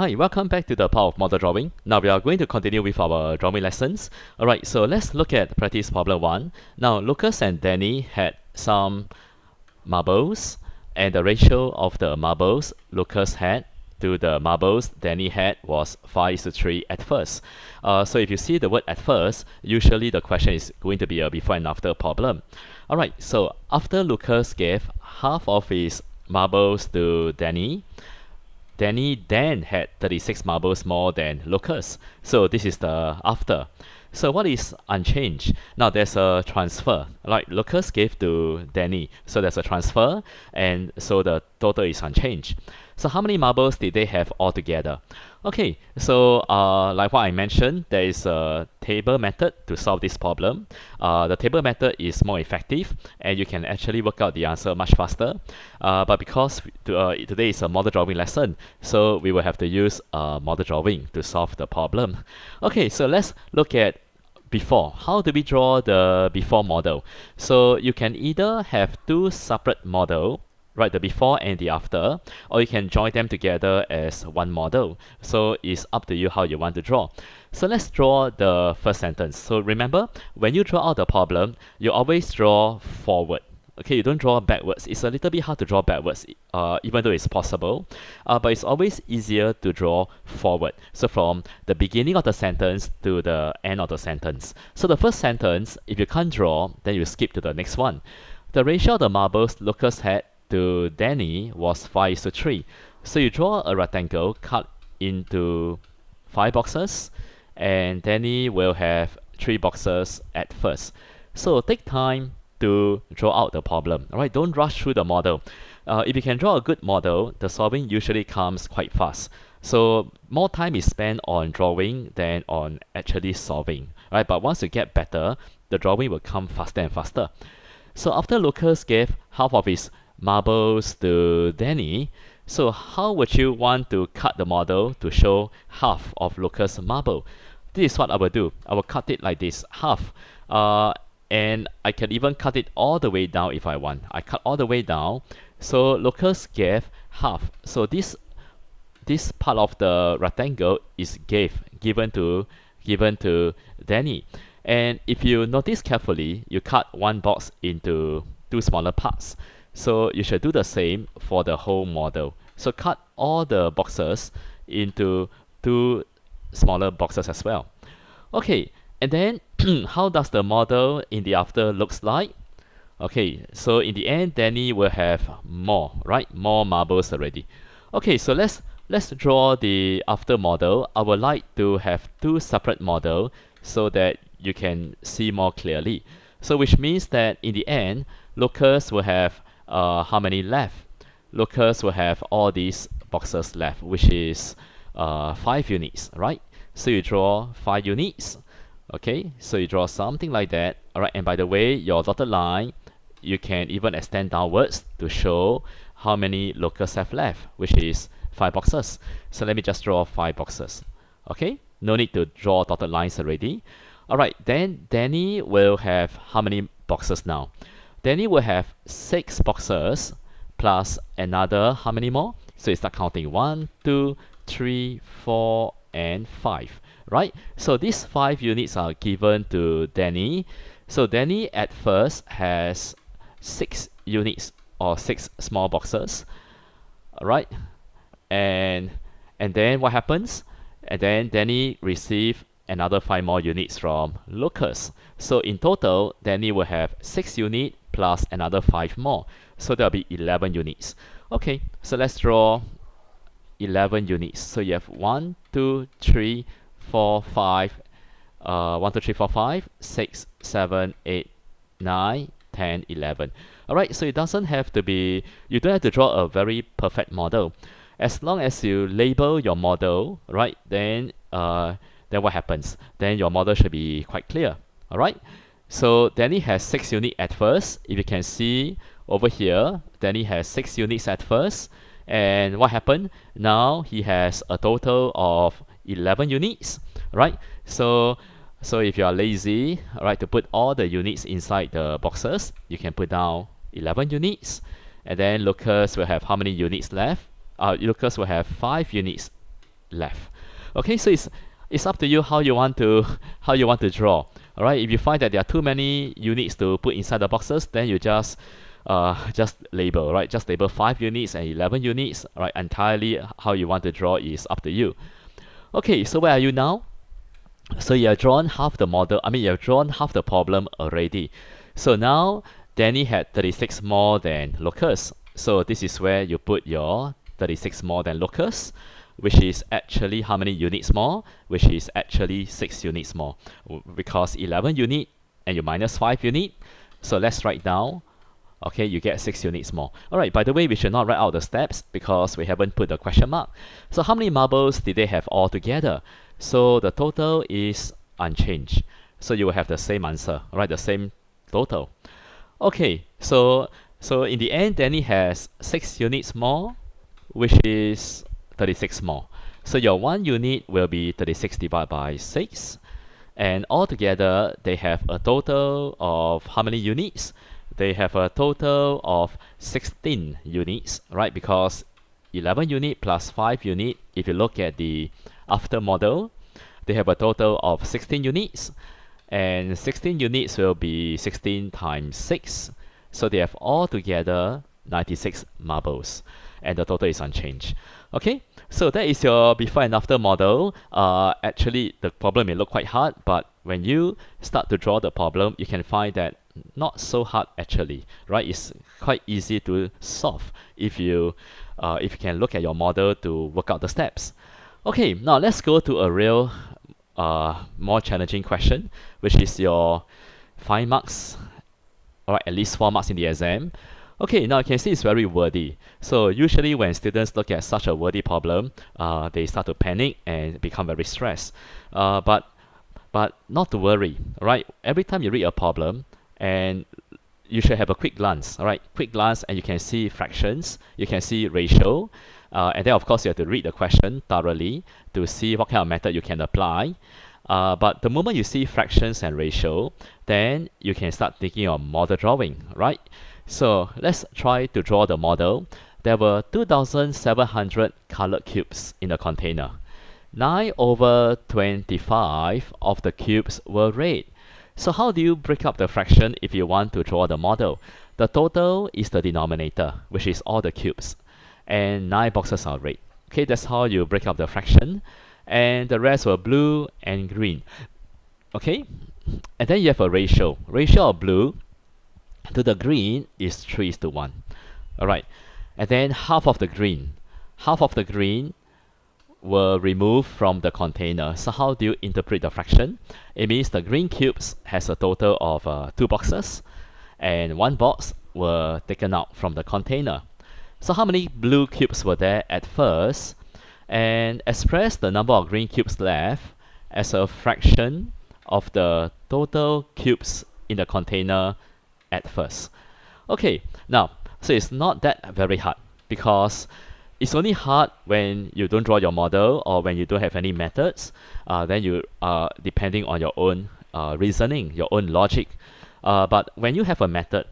Hi, welcome back to the Power of Model Drawing. Now we are going to continue with our drawing lessons. Alright, so let's look at practice problem 1. Now Lucas and Danny had some marbles, and the ratio of the marbles Lucas had to the marbles Danny had was 5:3 at first. So if you see the word at first, usually the question is going to be a before and after problem. Alright, so after Lucas gave half of his marbles to Danny then had 36 marbles more than Lucas. So this is the after. So what is unchanged? Now there's a transfer. Like Lucas gave to Danny. So there's a transfer, and so the total is unchanged. So how many marbles did they have altogether? Okay, so like what I mentioned, there is a table method to solve this problem. The table method is more effective, and you can actually work out the answer much faster. But because today is a model drawing lesson, so we will have to use model drawing to solve the problem. Okay, so let's look at before. How do we draw the before model? So you can either have two separate model, right, the before and the after, or you can join them together as one model. So it's up to you how you want to draw. So let's draw the first sentence. So remember, when you draw out the problem, you always draw forward. Okay, you don't draw backwards. It's a little bit hard to draw backwards, even though it's possible. But it's always easier to draw forward. So from the beginning of the sentence to the end of the sentence. So the first sentence, if you can't draw, then you skip to the next one. The ratio of the marbles Lucas had to Danny was 5:3. So you draw a rectangle cut into 5 boxes, and Danny will have 3 boxes at first. So take time to draw out the problem. Alright, don't rush through the model. If you can draw a good model, the solving usually comes quite fast. So more time is spent on drawing than on actually solving. Right, but once you get better, the drawing will come faster and faster. So after Lucas gave half of his marbles to Danny, so how would you want to cut the model to show half of Lucas' marble? This is what I will do. I will cut it like this, half. And I can even cut it all the way down if I want. I cut all the way down. So Lucas gave half. So this part of the rectangle is given to Danny. And if you notice carefully, you cut one box into 2 smaller parts. So you should do the same for the whole model. So cut all the boxes into 2 smaller boxes as well. Okay, and then how does the model in the after looks like? Okay, so in the end, Danny will have more, right? More marbles already. Okay, so let's draw the after model. I would like to have 2 separate models so that you can see more clearly. So which means that in the end, Lucas will have how many left? Lucas will have all these boxes left, which is 5 units, right? So you draw 5 units. Okay, so you draw something like that. Alright, and by the way, your dotted line, you can even extend downwards to show how many Lucas have left, which is 5 boxes. So let me just draw 5 boxes. Okay, no need to draw dotted lines already. Alright, then Danny will have how many boxes now? Danny will have 6 boxes plus another how many more? So you start counting 1, 2, 3, 4, and 5. Right? So these 5 units are given to Danny. So Danny at first has 6 units or 6 small boxes. Alright? And then what happens? And then Danny receives another 5 more units from Lucas. So in total, Danny will have 6 units plus another 5 more. So there'll be 11 units. Okay, so let's draw 11 units. So you have 1, 2, 3, 4, 5, 1, 2, 3, 4, 5, 6, 7, 8, 9, 10, 11. Alright, so it doesn't have to be, you don't have to draw a very perfect model. As long as you label your model, right, then what happens? Then your model should be quite clear. Alright, so Danny has 6 units at first. If you can see over here, Danny has 6 units at first. And what happened? Now he has a total of 11 units, right? So if you are lazy, right, to put all the units inside the boxes, you can put down 11 units. And then Lucas will have how many units left? Lucas will have 5 units left. Okay, so it's up to you how you want to draw. All right, if you find that there are too many units to put inside the boxes, then you just label, right? Just label 5 units and 11 units, right? Entirely how you want to draw is up to you. Okay, so where are you now? So you have drawn half the model, you have drawn half the problem already. So now Danny had 36 more than Lucas. So this is where you put your 36 more than Lucas, which is actually how many units more? Which is actually 6 units more. Because 11 unit and you minus 5 unit. So let's write down. Okay, you get 6 units more. Alright, by the way, we should not write out the steps because we haven't put the question mark. So how many marbles did they have all together? So the total is unchanged. So you will have the same answer, right? The same total. Okay, so in the end, Danny has 6 units more, which is 36 more. So your 1 unit will be 36 divided by 6. And altogether, they have a total of how many units? They have a total of 16 units, right? Because 11 unit plus 5 unit, if you look at the after model, they have a total of 16 units. And 16 units will be 16 times 6. So they have altogether 96 marbles. And the total is unchanged. Okay, so that is your before and after model. Actually, the problem may look quite hard, but when you start to draw the problem, you can find that not so hard actually, right? It's quite easy to solve if you can look at your model to work out the steps. Okay, now let's go to a real more challenging question, which is your 5 marks, or at least 4 marks in the exam. Okay, now you can see it's very wordy. So usually when students look at such a wordy problem, they start to panic and become very stressed. But not to worry, right? Every time you read a problem, and you should have a quick glance, all right? Quick glance, and you can see fractions, you can see ratio, and then of course you have to read the question thoroughly to see what kind of method you can apply. But the moment you see fractions and ratio, then you can start thinking of model drawing, right? So let's try to draw the model. There were 2,700 colored cubes in the container. 9 over 25 of the cubes were red. So how do you break up the fraction if you want to draw the model? The total is the denominator, which is all the cubes. And 9 boxes are red. Okay, that's how you break up the fraction. And the rest were blue and green. Okay, and then you have a ratio. Ratio of blue to the green is 3:1. Alright, and then half of the green were removed from the container. So how do you interpret the fraction? It means the green cubes has a total of 2 boxes, and 1 box were taken out from the container. So how many blue cubes were there at first? And express the number of green cubes left as a fraction of the total cubes in the container at first. Okay, now, so it's not that very hard because it's only hard when you don't draw your model or when you don't have any methods. Then you are depending on your own reasoning, your own logic. But when you have a method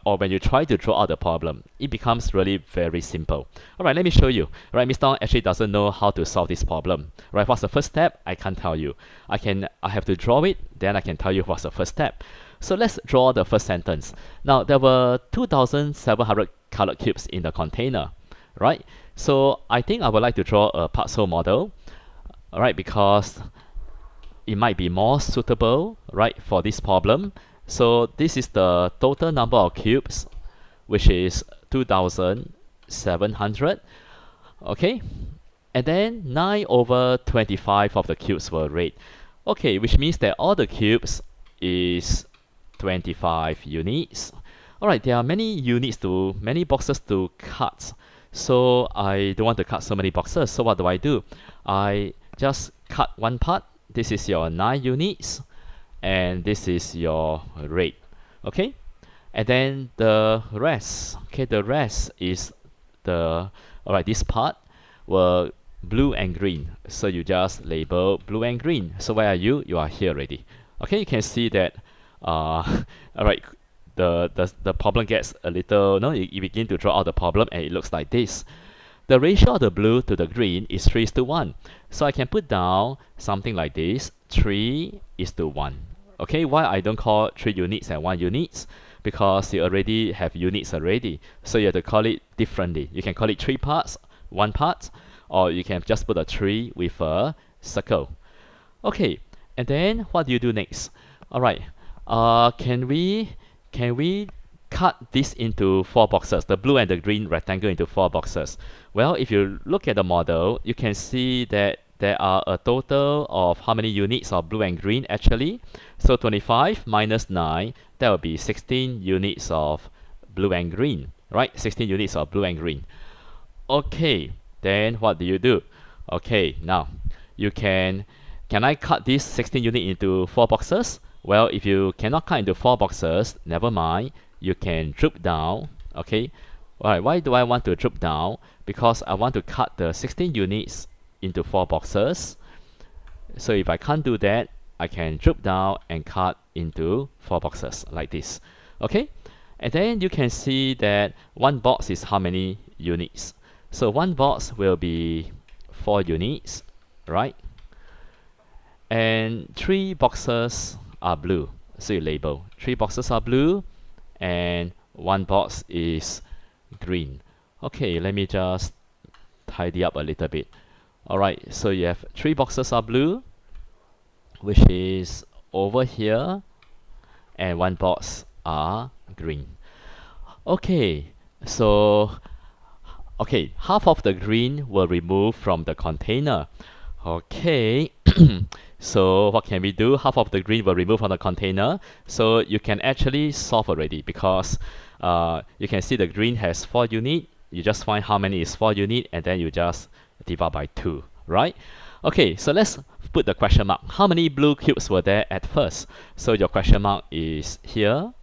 or when you try to draw out the problem, it becomes really very simple. Alright, let me show you. Right, Mr. Tong actually doesn't know how to solve this problem. Right, what's the first step? I can't tell you. I have to draw it, then I can tell you what's the first step. So let's draw the first sentence. Now, there were 2,700 colored cubes in the container, right? So I think I would like to draw a parcel model, alright, because it might be more suitable, right, for this problem. So this is the total number of cubes, which is 2,700. Okay, and then 9 over 25 of the cubes were red. Okay, which means that all the cubes is 25 units. Alright, there are many boxes to cut. So I don't want to cut so many boxes. So what do? I just cut one part. This is your 9 units. And this is your red. Okay? And then the rest. Okay, the rest is alright, this part were blue and green. So you just label blue and green. So where are you? You are here already. Okay, you can see that alright, the problem gets a little, you begin to draw out the problem and it looks like this. the ratio of the blue to the green is 3:1. So I can put down something like this, 3:1. Okay, why I don't call 3 units and 1 units? Because you already have units already. So you have to call it differently. You can call it 3 parts, 1 part, or you can just put a 3 with a circle. Okay, and then what do you do next? Alright, can we cut this into 4 boxes, the blue and the green rectangle into 4 boxes? Well, if you look at the model, you can see that there are a total of how many units of blue and green actually? So 25 minus 9, that will be 16 units of blue and green, right? 16 units of blue and green. Okay, then what do you do? Okay, now you can I cut this 16 unit into 4 boxes? Well, if you cannot cut into 4 boxes, never mind. You can drop down. Okay, alright, why do I want to drop down? Because I want to cut the 16 units into 4 boxes. So if I can't do that, I can drop down and cut into 4 boxes like this. Okay, and then you can see that one box is how many units? So one box will be 4 units, right? And 3 boxes are blue. So you label 3 boxes are blue and 1 box is green. Okay, let me just tidy up a little bit. Alright, so you have 3 boxes are blue, which is over here, and 1 box are green. Okay, so half of the green will remove from the container. Okay, so what can we do? Half of the green will remove from the container. So you can actually solve already, because you can see the green has 4 units. You just find how many is 4 units, and then you just divide by 2, right? Okay, so let's put the question mark. How many blue cubes were there at first? So your question mark is here.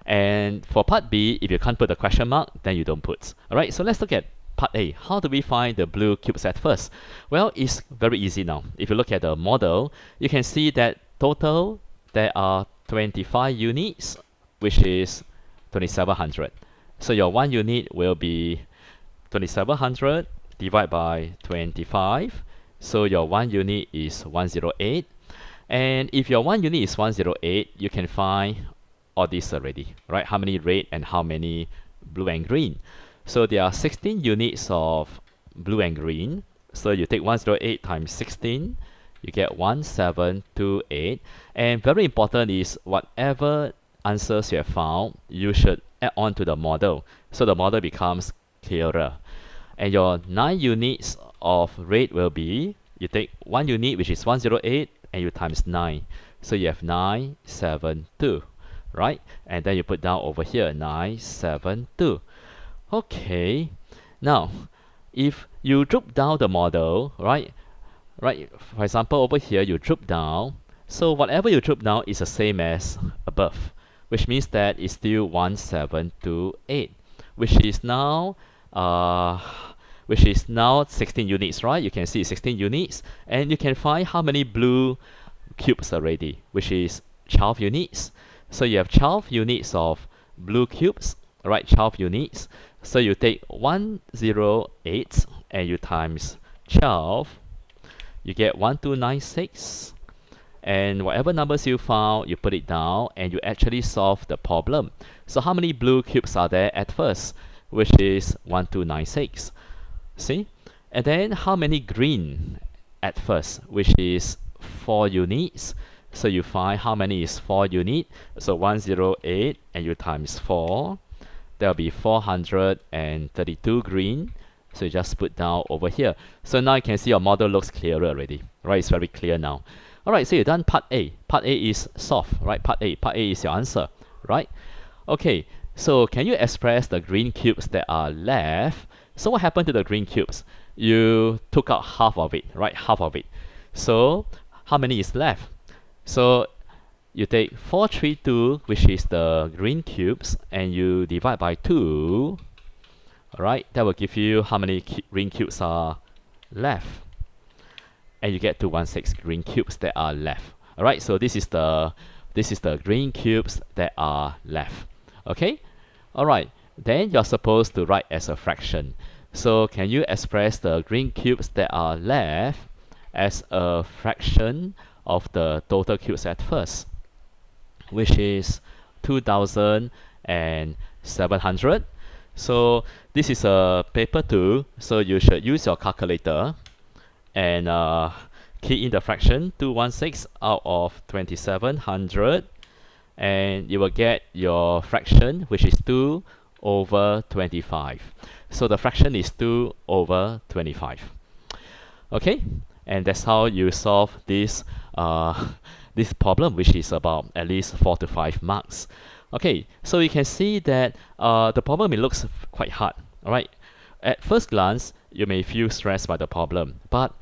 And for part B, if you can't put the question mark, then you don't put. Alright, so let's look at part A. How do we find the blue cubes at first? Well, it's very easy now. If you look at the model, you can see that total there are 25 units, which is 2700. So your 1 unit will be 2700 divided by 25. So your 1 unit is 108. And if your 1 unit is 108, you can find all this already, right? How many red and how many blue and green? So there are 16 units of blue and green. So you take 108 times 16, you get 1728. And very important is whatever answers you have found, you should add on to the model, so the model becomes clearer. And your 9 units of red will be, you take 1 unit, which is 108, and you times 9. So you have 972. Right? And then you put down over here 972. Okay, now if you drop down the model, right, for example over here you drop down, so whatever you drop down is the same as above, which means that it's still 1728, which is now 16 units, right? You can see 16 units, and you can find how many blue cubes already, which is 12 units. So you have 12 units of blue cubes, right? 12 units. So you take 108 and you times 12, you get 1296. And whatever numbers you found, you put it down and you actually solve the problem. So how many blue cubes are there at first? Which is 1296. See? And then how many green at first? Which is 4 units. So you find how many is 4 unit. So 108 and you times 4. There will be 432 green. So you just put down over here. So now you can see your model looks clearer already. Right, it's very clear now. Alright, so you've done part A. Part A is solved, right? Part A is your answer, right? Okay, so can you express the green cubes that are left? So what happened to the green cubes? You took out half of it, right? Half of it. So how many is left? So you take 432, which is the green cubes, and you divide by 2. Alright, that will give you how many green cubes are left. And you get 216 green cubes that are left. Alright, so this is the green cubes that are left. Okay? Alright, then you're supposed to write as a fraction. So can you express the green cubes that are left as a fraction of the total cubes at first, which is 2,700. So this is a paper 2, so you should use your calculator and key in the fraction 216 out of 2,700, and you will get your fraction, which is 2 over 25. So the fraction is 2 over 25. Okay, and that's how you solve this this problem, which is about at least 4 to 5 marks. Okay, so you can see that the problem, it looks quite hard. All right, at first glance you may feel stressed by the problem, but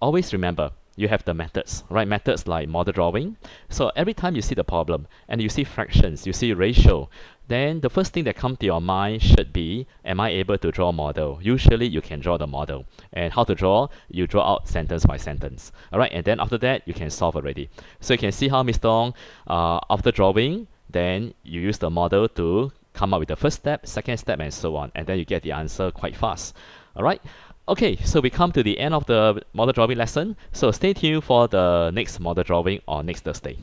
always remember, you have the methods, right? Methods like model drawing. So every time you see the problem and you see fractions, you see ratio, then the first thing that comes to your mind should be, am I able to draw a model? Usually you can draw the model. And how to draw? You draw out sentence by sentence. All right, and then after that you can solve already. So you can see how Mr. Ong, after drawing, then you use the model to come up with the first step, second step, and so on, and then you get the answer quite fast. All right. Okay, so we come to the end of the model drawing lesson. So stay tuned for the next model drawing on next Thursday.